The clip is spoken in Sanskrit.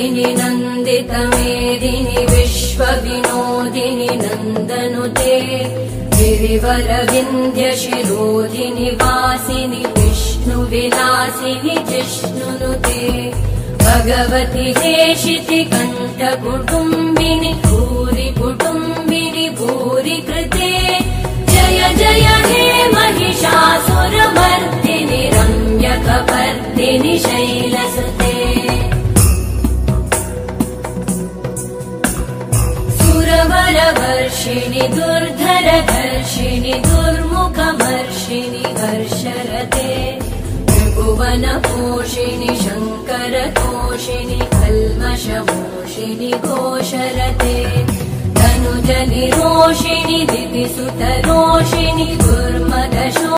नन्दिनि नन्दितमेदिनि विश्वविनोदिनि नन्दनुते गिरिवरविन्ध्यशिरोधिनि वासिनि विष्णुविलासिनि जिष्णुनुते भगवति हेशिति कण्ठकुटुम्बिनि भूरि कुटुम्बिनि भूरि कृते जय जय हे महिषासुरमर्दिनि रम्यकपर्दिनि शैलसुते सुरवरवर्षिणि दुर्धरधर्षिणि दुर्मुखमर्षिणि हर्षरते त्रिभुवनपोषिणि शङ्करतोषिणि कल्मषमोषिणि घोषरते धनुजनिरोषिणि दितिसुतरोषिणि दुर्म